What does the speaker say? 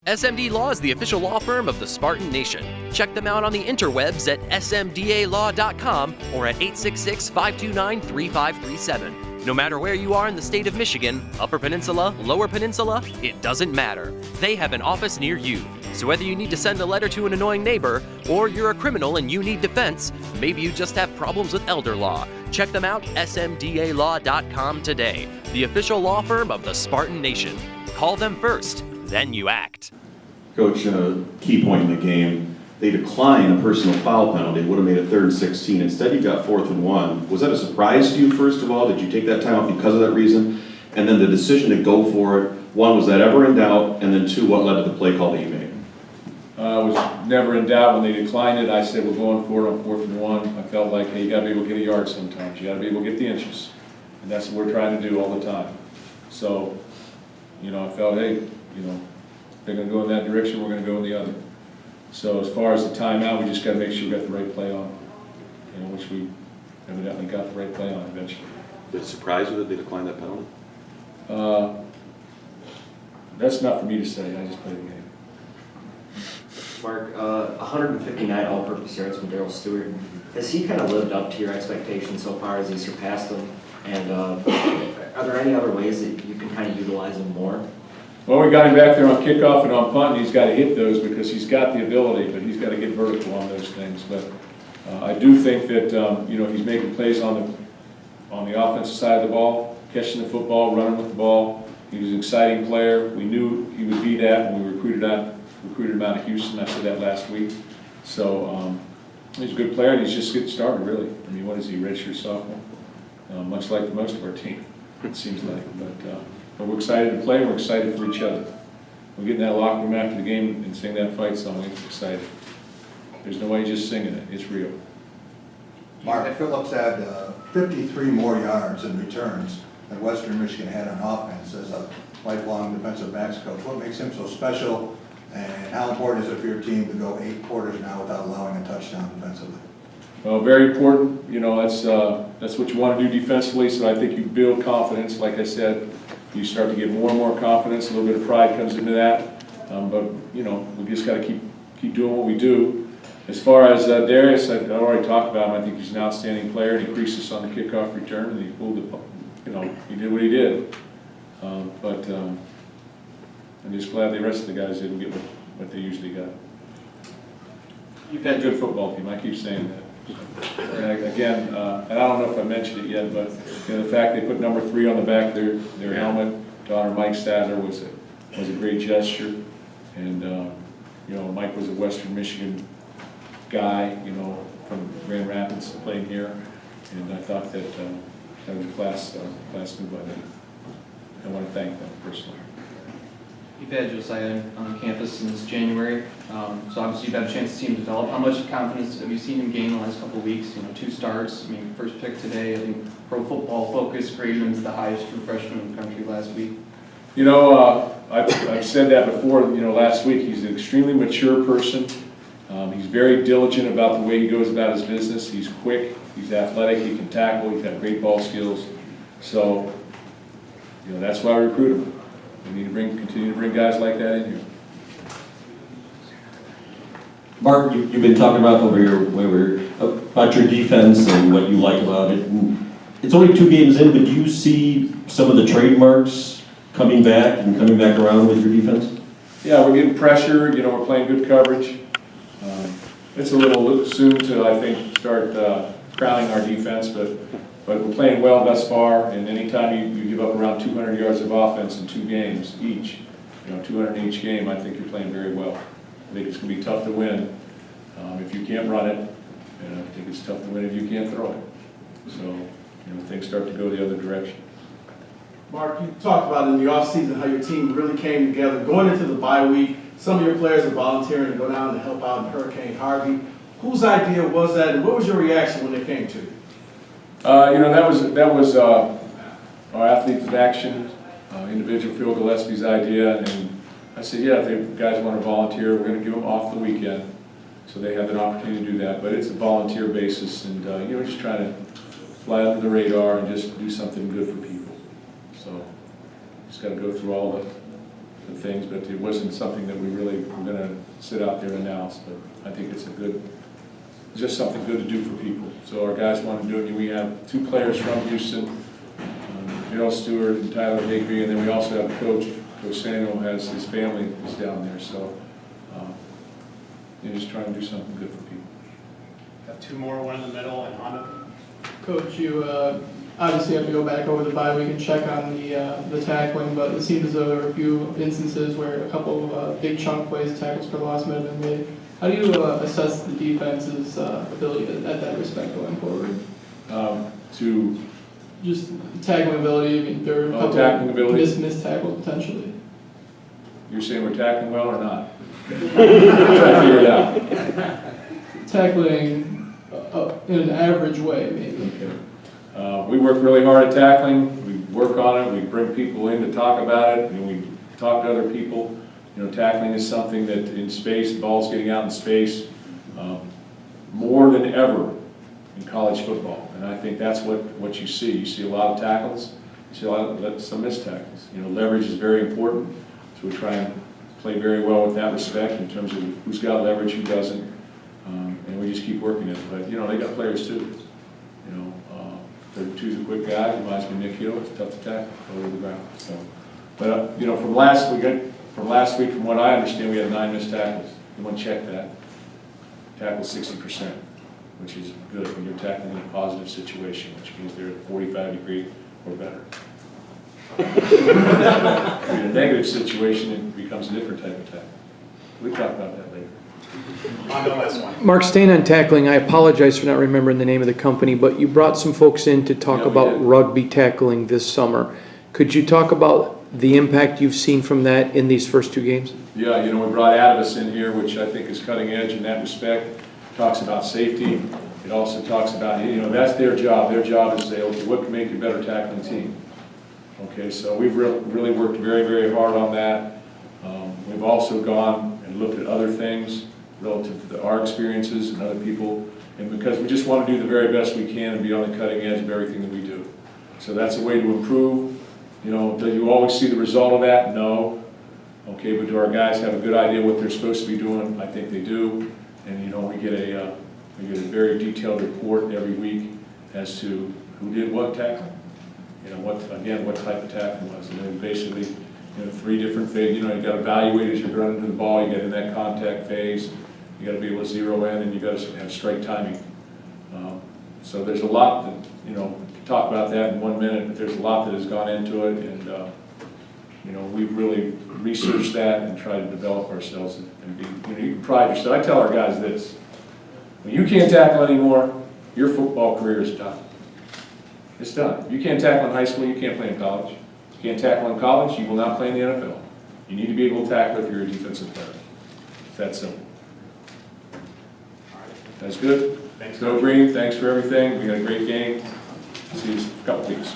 SMD Law is the official law firm of the Spartan Nation. Check them out on the interwebs at smdalaw.com or at 866-529-3537. No matter where you are in the state of Michigan, Upper Peninsula, Lower Peninsula, it doesn't matter. They have an office near you. So whether you need to send a letter to an annoying neighbor, or you're a criminal and you need defense, maybe you just have problems with elder law, check them out, smdalaw.com today. The official law firm of the Spartan Nation. Call them first, then you act. Coach, a key point in the game, they declined a personal foul penalty. Would have made it 3rd and 16. Instead, you got 4th and 1. Was that a surprise to you, first of all? Did you take that time off because of that reason? And then the decision to go for it, one, was that ever in doubt? And then two, what led to the play call that you made? I was never in doubt when they declined it. I said, we're going for it on 4th and 1. I felt like, hey, you got to be able to get a yard sometimes. You got to be able to get the inches. And that's what we're trying to do all the time. So, I felt, hey, they're going to go in that direction, we're going to go in the other. So as far as the timeout, we just got to make sure we got the right play on, which we evidently got the right play on eventually. Did it surprise you that they declined that penalty? That's not for me to say. I just played the game. Mark, 159 all-purpose yards from Darryl Stewart. Has he kind of lived up to your expectations so far? Has he surpassed them? And are there any other ways that you can kind of utilize him more? Well, we got him back there on kickoff and on punt, and he's got to hit those because he's got the ability, but he's got to get vertical on those things. But I do think that he's making plays on the offensive side of the ball, catching the football, running with the ball. He was an exciting player. We knew he would be that when we recruited him out of Houston. I said that last week. So he's a good player, and he's just getting started, really. I mean, what is he, redshirt sophomore? Much like most of our team, it seems like. But we're excited to play, and we're excited for each other. We're getting that locker room after the game and sing that fight song. It's exciting. There's no way just singing it. It's real. Mark Phillips had 53 more yards in returns than Western Michigan had on offense as a lifelong defensive backs coach. What makes him so special, and how important is it for your team to go 8 quarters now without allowing a touchdown defensively? Well, very important. That's what you want to do defensively, so I think you build confidence. Like I said, you start to get more and more confidence. A little bit of pride comes into that. But we just got to keep doing what we do. As far as Darius, I've already talked about him. I think he's an outstanding player, and he creased us on the kickoff return, and he pulled it. He did what he did. I'm just glad the rest of the guys didn't get what they usually got. You've had a good football team. I keep saying that. And again, and I don't know if I mentioned it yet, but the fact they put number 3 on the back of their helmet to honor Mike Stadler was a great gesture. And Mike was a Western Michigan guy, from Grand Rapids, playing here, and I thought that that was a class move by them. I want to thank them personally. You've had Josiah on campus since January, so obviously you've had a chance to see him develop. How much confidence have you seen him gain the last couple of weeks? 2 starts. First pick today. I think Pro Football Focus graded him as the highest true freshman in the country last week. I've said that before. Last week he's an extremely mature person. He's very diligent about the way he goes about his business. He's quick. He's athletic. He can tackle. He's got great ball skills. So, that's why we recruit him. We need to continue to bring guys like that in here. Mark, you've been talking about about your defense and what you like about it. And it's only 2 games in, but do you see some of the trademarks coming back around with your defense? Yeah, we're getting pressure. We're playing good coverage. It's a little soon to, I think, start crowning our defense, but we're playing well thus far, and anytime you give up around 200 yards of offense in 2 games each, 200 in each game, I think you're playing very well. I think it's going to be tough to win if you can't run it, and I think it's tough to win if you can't throw it. So, things start to go the other direction. Mark, you talked about in the offseason how your team really came together. Going into the bye week, some of your players are volunteering to go down to help out in Hurricane Harvey. Whose idea was that, and what was your reaction when they came to you? That was our Athletes in Action, individual Phil Gillespie's idea, and I said, yeah, if the guys want to volunteer, we're going to give them off the weekend, so they have an opportunity to do that. But it's a volunteer basis, and just trying to fly under the radar and just do something good for people. So just got to go through all the the things, but it wasn't something that we really were going to sit out there and announce. But I think it's just something good to do for people. So our guys want to do it. We have 2 players from Houston, Daryl Stewart and Tyler Higby, and then we also have Coach Samuel has his family is down there. So just trying to do something good for people. Got 2 more, one in the middle and Honda. Coach, you obviously have to go back over the bye week and check on the tackling, but it seems as though there were a few instances where a couple of big chunk plays, tackles for loss might have been made. How do you assess the defense's ability at that respect going forward? To Just tackling ability, I mean, there are a couple tackling ability. missed tackles potentially. You're saying we're tackling well or not? Try to figure it out. Tackling in an average way, maybe. Okay. We work really hard at tackling. We work on it. We bring people in to talk about it, and we talk to other people. You know, tackling is something that in space, balls getting out in space, more than ever in college football. And I think that's what you see. You see a lot of tackles. You see a lot of some missed tackles. You know, leverage is very important. So we try and play very well with that respect in terms of who's got leverage, who doesn't. And we just keep working it. But, you know, they got players too. You know, 32's a quick guy. Reminds me of Nick Hill. It's tough to tackle over the ground. So, but, you know, from last week, from what I understand, we had 9 missed tackles. You want to check that. Tackle 60%, which is good when you're tackling in a positive situation, which means they're at 45° or better. In a negative situation, it becomes a different type of tackle. We'll talk about that later. On the last one. Mark, staying on tackling, I apologize for not remembering the name of the company, but you brought some folks in to talk Yeah, we about did. rugby tackling this summer. Could you talk about the impact you've seen from that in these first 2 games? Yeah, you know, we brought Advis in here, which I think is cutting edge in that respect. Talks about safety. It also talks about, you know, that's their job. Their job is to say, okay, what can make you a better tackling team? Okay, so we've really worked very, very hard on that. We've also gone and looked at other things relative to our experiences and other people, and because we just want to do the very best we can and be on the cutting edge of everything that we do. So that's a way to improve. You know, do you always see the result of that? No. Okay, but do our guys have a good idea what they're supposed to be doing? I think they do. And you know, we get a very detailed report every week as to who did what tackling. You know, what type of tackling was. And then basically, you know, 3 different phases. You know, you got to evaluate as you're running to the ball. You get in that contact phase. You got to be able to zero in, and you got to have strike timing. So there's a lot that, you know, talk about that in 1 minute, but there's a lot that has gone into it, and you know, we've really researched that and tried to develop ourselves and be, you know, you can pride yourself. I tell our guys this: when you can't tackle anymore, your football career is done. It's done. If you can't tackle in high school, you can't play in college. If you can't tackle in college, you will not play in the NFL. You need to be able to tackle if you're a defensive player. It's that simple. That's good. Thanks, Go Coach. Green. Thanks for everything. We had a great game. See you in a couple weeks.